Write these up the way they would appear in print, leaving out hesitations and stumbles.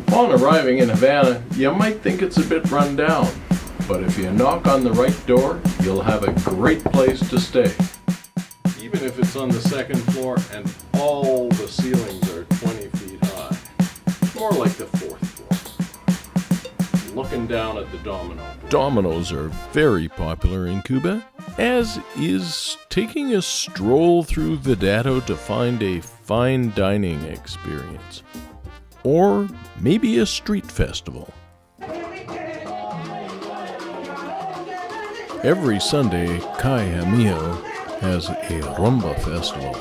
Upon arriving in Havana, you might think it's a bit run down, but if you knock on the right door, you'll have a great place to stay. Even if it's on the second floor and all the ceilings are 20 feet high. More like the fourth floor. Looking down at the domino. Dominoes are very popular in Cuba, as is taking a stroll through the Dado to find a fine dining experience. Or maybe a street festival. Every Sunday, Cayamillo has a rumba festival.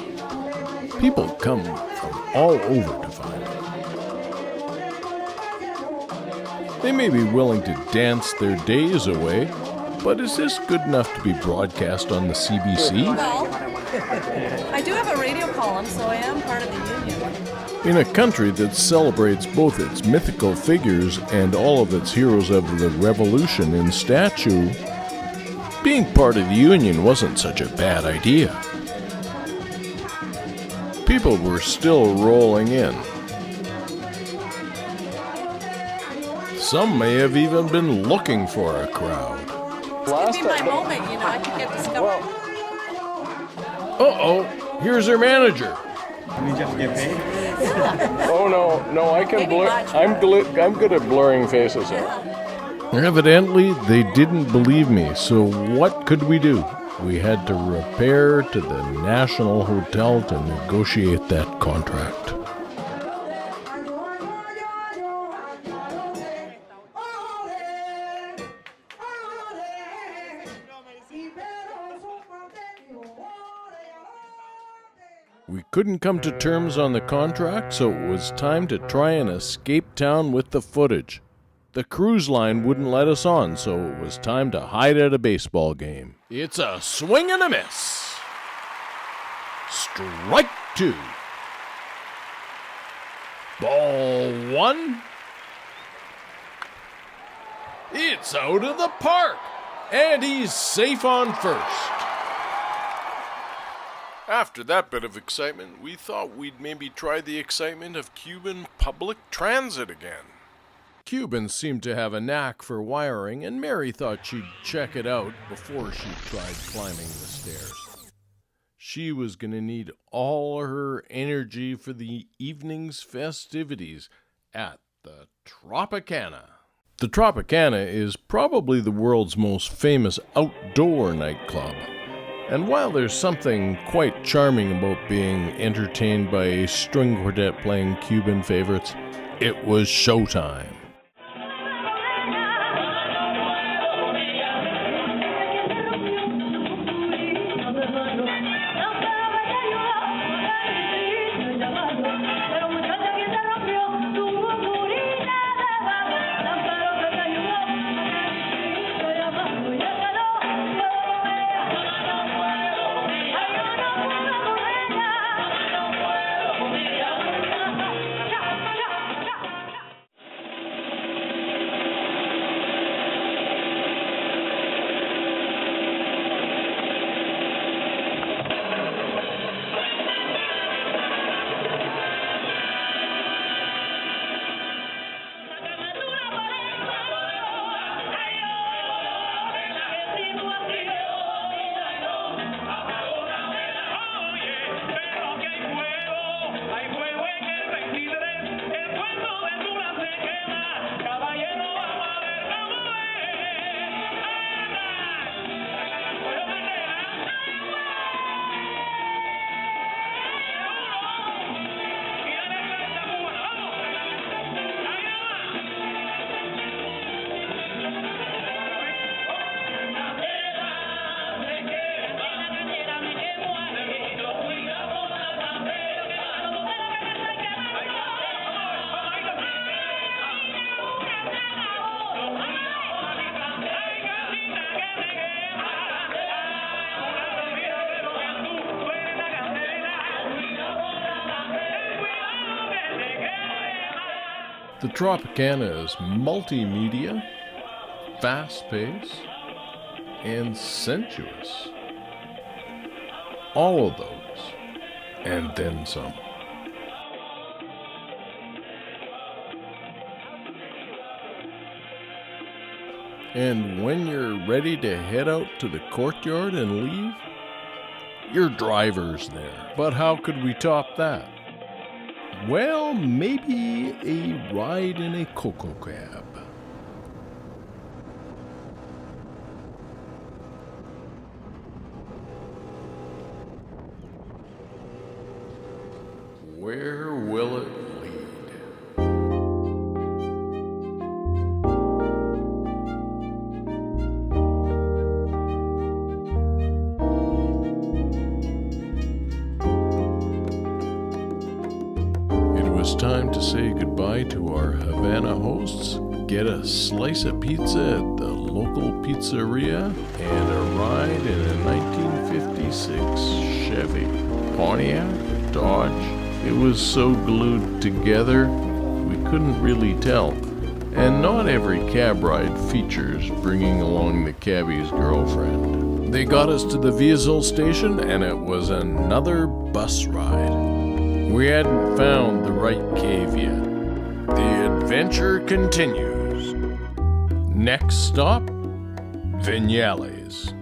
People come from all over to find it. They may be willing to dance their days away, but is this good enough to be broadcast on the CBC? Well, I do have a radio column, so I am part of the union. In a country that celebrates both its mythical figures and all of its heroes of the revolution in statue, being part of the union wasn't such a bad idea. People were still rolling in. Some may have even been looking for a crowd. This could be my moment, I could get discovered. Uh-oh, here's her manager. You mean just get paid? Oh, no, I can blur. I'm good at blurring faces. Evidently, they didn't believe me, so what could we do? We had to repair to the National Hotel to negotiate that contract. We couldn't come to terms on the contract, so it was time to try and escape town with the footage. The cruise line wouldn't let us on, so it was time to hide at a baseball game. It's a swing and a miss. Strike two. Ball one. It's out of the park, and he's safe on first. After that bit of excitement, we thought we'd maybe try the excitement of Cuban public transit again. Cubans seem to have a knack for wiring, and Mary thought she'd check it out before she tried climbing the stairs. She was going to need all her energy for the evening's festivities at the Tropicana. The Tropicana is probably the world's most famous outdoor nightclub. And while there's something quite charming about being entertained by a string quartet playing Cuban favorites, it was showtime. The Tropicana is multimedia, fast-paced, and sensuous. All of those, and then some. And when you're ready to head out to the courtyard and leave, your driver's there. But how could we top that? Well, maybe a ride in a cocoa cab. Where will it lead? It was time to say goodbye to our Havana hosts, get a slice of pizza at the local pizzeria, and a ride in a 1956 Chevy, Pontiac, Dodge. It was so glued together, we couldn't really tell. And not every cab ride features bringing along the cabbie's girlfriend. They got us to the Viezel station, and it was another bus ride. We hadn't found the right cave yet. The adventure continues. Next stop, Viñales.